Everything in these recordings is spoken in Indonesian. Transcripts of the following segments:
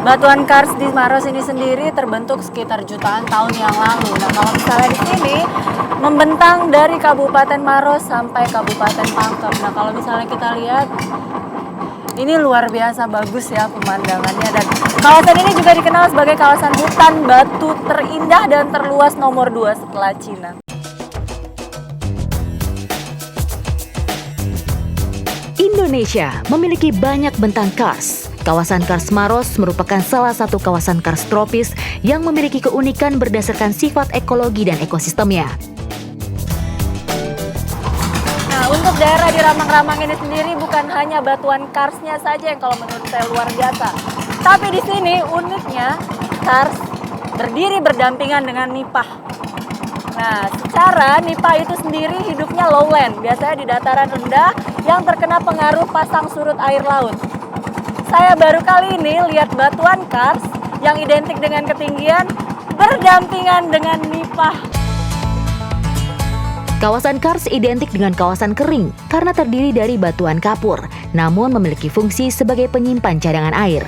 Batuan kars di Maros ini sendiri terbentuk sekitar jutaan tahun yang lalu. Nah, kalau misalnya di sini membentang dari Kabupaten Maros sampai Kabupaten Pangkep. Nah, kalau misalnya kita lihat, ini luar biasa bagus ya pemandangannya. Dan kawasan ini juga dikenal sebagai kawasan hutan batu terindah dan terluas nomor 2 setelah Cina. Indonesia memiliki banyak bentang kars. Kawasan Kars Maros merupakan salah satu kawasan kars tropis yang memiliki keunikan berdasarkan sifat ekologi dan ekosistemnya. Nah, untuk daerah di Ramang-Ramang ini sendiri bukan hanya batuan karsnya saja yang kalau menurut saya luar biasa. Tapi di sini uniknya kars berdiri berdampingan dengan nipah. Nah, secara nipah itu sendiri hidupnya lowland, biasanya di dataran rendah yang terkena pengaruh pasang surut air laut. Saya baru kali ini lihat batuan kars yang identik dengan ketinggian berdampingan dengan nipah. Kawasan kars identik dengan kawasan kering karena terdiri dari batuan kapur, namun memiliki fungsi sebagai penyimpan cadangan air.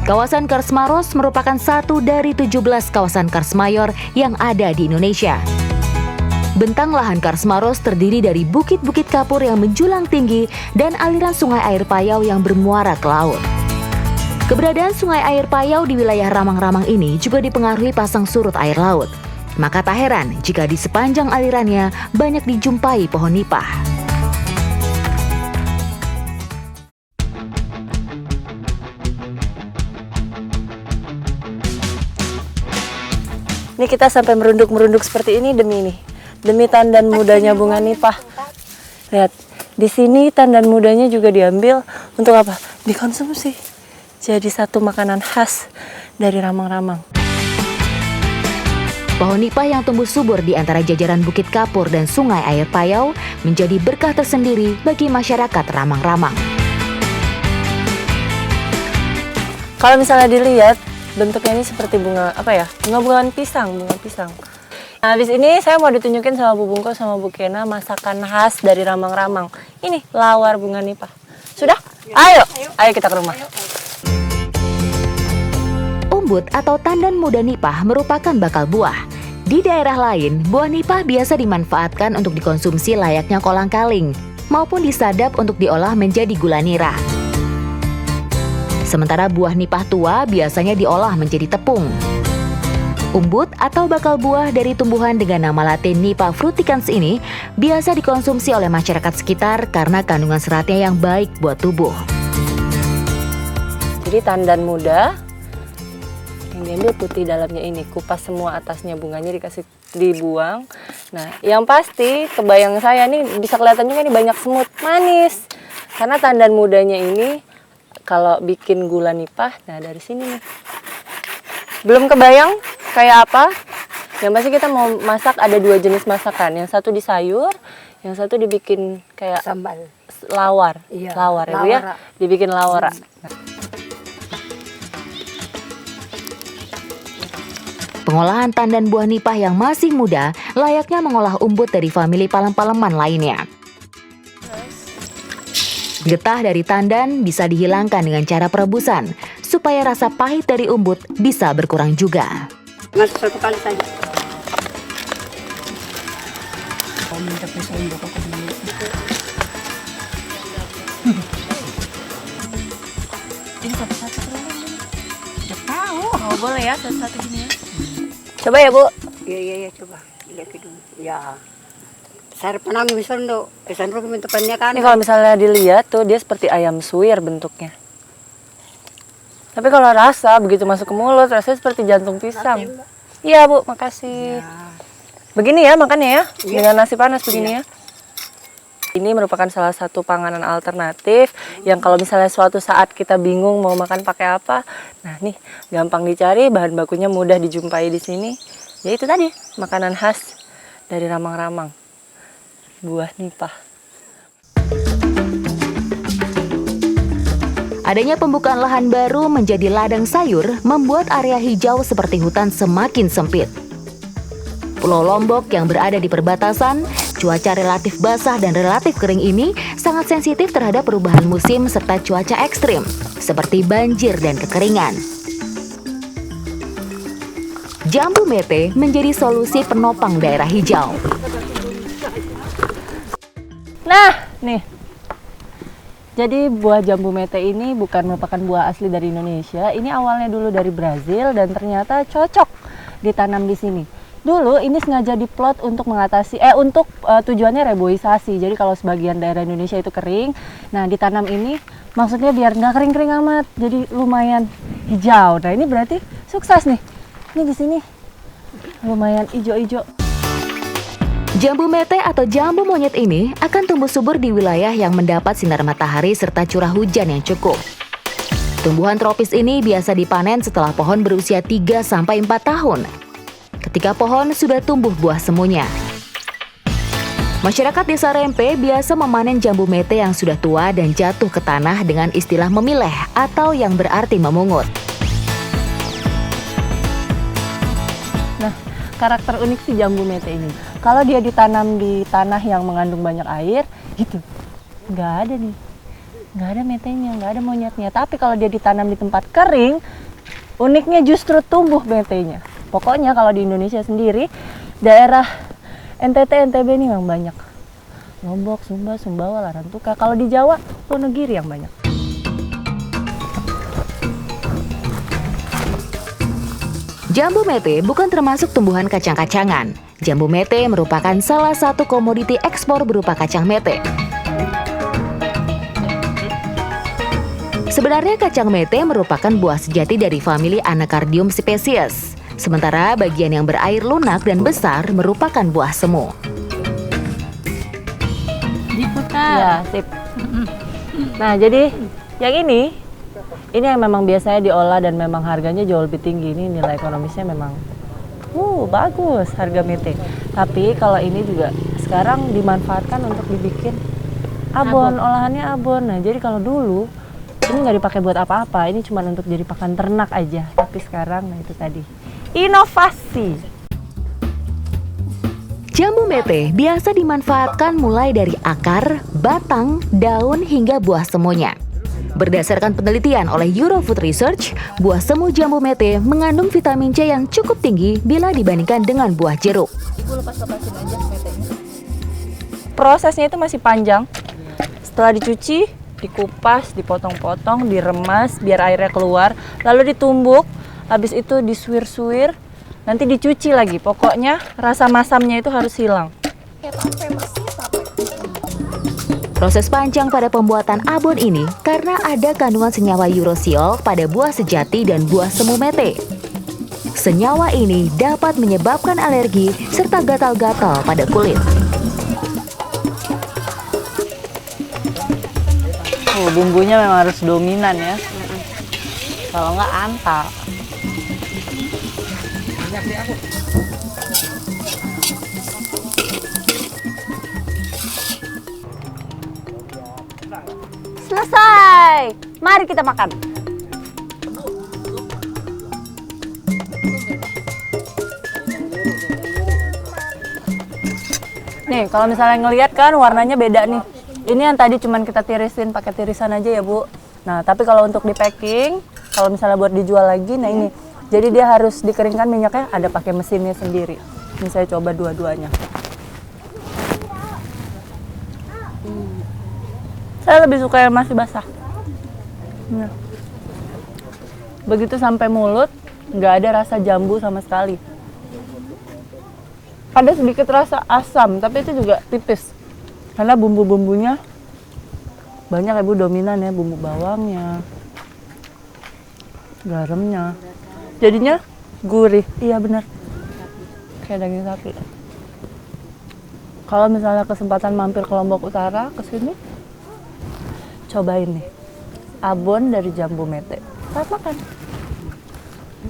Kawasan Kars Maros merupakan satu dari 17 kawasan kars mayor yang ada di Indonesia. Bentang lahan Kars Maros terdiri dari bukit-bukit kapur yang menjulang tinggi dan aliran sungai air payau yang bermuara ke laut. Keberadaan sungai air payau di wilayah Ramang-Ramang ini juga dipengaruhi pasang surut air laut. Maka tak heran jika di sepanjang alirannya banyak dijumpai pohon nipah. Ini kita sampai merunduk-merunduk seperti ini demi tandan mudanya bunga nipah. Lihat, di sini tandan mudanya juga diambil untuk apa? Dikonsumsi. Jadi satu makanan khas dari Ramang-Ramang. Pohon nipah yang tumbuh subur di antara jajaran bukit kapur dan sungai air payau menjadi berkah tersendiri bagi masyarakat Ramang-Ramang. Kalau misalnya dilihat, bentuknya ini seperti bunga apa ya? Bunga pisang. Nah, habis ini saya mau ditunjukin sama Bu Bungko sama Bu Kena masakan khas dari Ramang-Ramang. Ini lawar bunga nipah. Sudah? Ayo kita ke rumah. Umbut atau tandan muda nipah merupakan bakal buah. Di daerah lain, buah nipah biasa dimanfaatkan untuk dikonsumsi layaknya kolang-kaling maupun disadap untuk diolah menjadi gula nira. Sementara buah nipah tua biasanya diolah menjadi tepung. Umbut atau bakal buah dari tumbuhan dengan nama latin Nipah fruticans ini biasa dikonsumsi oleh masyarakat sekitar karena kandungan seratnya yang baik buat tubuh. Jadi tandan muda yang diambil putih dalamnya ini, kupas semua atasnya, bunganya dibuang. Nah, yang pasti kebayang saya nih bisa kelihatan juga ini banyak semut manis. Karena tandan mudanya ini kalau bikin gula nipah, nah dari sini nih. Belum kebayang kayak apa? Yang pasti kita mau masak ada 2 jenis masakan. Yang satu di sayur, yang satu dibikin kayak sambal lawar. Iya, Lawar ya Bu ya? Dibikin lawar. Pengolahan tandan buah nipah yang masih muda layaknya mengolah umbut dari famili palem-paleman lainnya. Getah dari tandan bisa dihilangkan dengan cara perebusan, supaya rasa pahit dari umbut bisa berkurang juga. Mas, 1 kali saja. Ini satu-satu terus. Udah tahu. Oh, boleh ya satu-satu gini ya. Coba ya Bu. Iya, coba. Lihat dulu. Ya. Saya pernah misal do. Kesan ro minta pannya kan. Ini kalau misalnya dilihat tuh dia seperti ayam suwir bentuknya. Tapi kalau rasa begitu masuk ke mulut rasanya seperti jantung pisang. Iya Bu, makasih. Ya. Begini ya makannya ya, Iya. dengan nasi panas begini ya. Ini merupakan salah satu panganan alternatif yang kalau misalnya suatu saat kita bingung mau makan pakai apa, nah nih gampang dicari, bahan bakunya mudah dijumpai di sini. Ya itu tadi makanan khas dari Ramang-Ramang, buah nipah. Adanya pembukaan lahan baru menjadi ladang sayur membuat area hijau seperti hutan semakin sempit. Pulau Lombok yang berada di perbatasan cuaca relatif basah dan relatif kering ini sangat sensitif terhadap perubahan musim serta cuaca ekstrim, seperti banjir dan kekeringan. Jambu mete menjadi solusi penopang daerah hijau. Nah, nih. Jadi buah jambu mete ini bukan merupakan buah asli dari Indonesia. Ini awalnya dulu dari Brazil dan ternyata cocok ditanam di sini. Dulu ini sengaja diplot untuk mengatasi tujuannya reboisasi. Jadi kalau sebagian daerah Indonesia itu kering, nah ditanam ini maksudnya biar nggak kering-kering amat. Jadi lumayan hijau. Nah, ini berarti sukses nih. Ini di sini lumayan hijau-hijau. Jambu mete atau jambu monyet ini akan tumbuh subur di wilayah yang mendapat sinar matahari serta curah hujan yang cukup. Tumbuhan tropis ini biasa dipanen setelah pohon berusia 3-4 tahun. Ketika pohon sudah tumbuh buah semunya. Masyarakat Desa Rempe biasa memanen jambu mete yang sudah tua dan jatuh ke tanah dengan istilah memileh atau yang berarti memungut. Nah, karakter unik si jambu mete ini, kalau dia ditanam di tanah yang mengandung banyak air, gitu, nggak ada nih, nggak ada metenya, nggak ada monyetnya. Tapi kalau dia ditanam di tempat kering, uniknya justru tumbuh metenya. Pokoknya kalau di Indonesia sendiri, daerah NTT, NTB ini memang banyak. Lombok, Sumba, Sumbawa, Larantuka. Kalau di Jawa, Wonogiri yang banyak. Jambu mete bukan termasuk tumbuhan kacang-kacangan. Jambu mete merupakan salah satu komoditi ekspor berupa kacang mete. Sebenarnya kacang mete merupakan buah sejati dari famili Anacardium spesies. Sementara bagian yang berair lunak dan besar merupakan buah semu. Ya, sip. Nah, jadi yang ini yang memang biasanya diolah dan memang harganya jauh lebih tinggi. Ini nilai ekonomisnya memang bagus harga mete. Tapi kalau ini juga sekarang dimanfaatkan untuk dibikin abon. Olahannya abon. Nah, jadi kalau dulu ini nggak dipakai buat apa-apa, ini cuma untuk jadi pakan ternak aja. Tapi sekarang, nah itu tadi, inovasi. Jambu mete biasa dimanfaatkan mulai dari akar, batang, daun hingga buah semuanya. Berdasarkan penelitian oleh Eurofood Research, buah semu jambu mete mengandung vitamin C yang cukup tinggi bila dibandingkan dengan buah jeruk. Lepas-lepasin aja metenya. Prosesnya itu masih panjang. Setelah dicuci, dikupas, dipotong-potong, diremas biar airnya keluar, lalu ditumbuk, habis itu disuir-suir, nanti dicuci lagi. Pokoknya rasa masamnya itu harus hilang. Proses panjang pada pembuatan abon ini karena ada kandungan senyawa urosiol pada buah sejati dan buah semu mete. Senyawa ini dapat menyebabkan alergi serta gatal-gatal pada kulit. Bumbunya memang harus dominan ya. Kalau nggak antal. Selesai. Mari kita makan. Nih, kalau misalnya ngelihat kan warnanya beda nih. Ini yang tadi cuman kita tirisin pakai tirisan aja ya, Bu. Nah, tapi kalau untuk di packing, kalau misalnya buat dijual lagi, nah ini. Jadi dia harus dikeringkan minyaknya, ada pakai mesinnya sendiri. Ini saya coba dua-duanya. Saya lebih suka yang masih basah. Nah. Begitu sampai mulut, nggak ada rasa jambu sama sekali. Ada sedikit rasa asam, tapi itu juga tipis. Karena bumbu-bumbunya banyak ya Bu, dominan ya, bumbu bawangnya, garamnya. Jadinya gurih, iya benar. Kayak daging sapi. Kalau misalnya kesempatan mampir ke Lombok Utara, ke sini, cobain nih, abon dari jambu mete. Saat makan.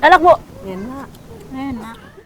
Enak Bu? Enak.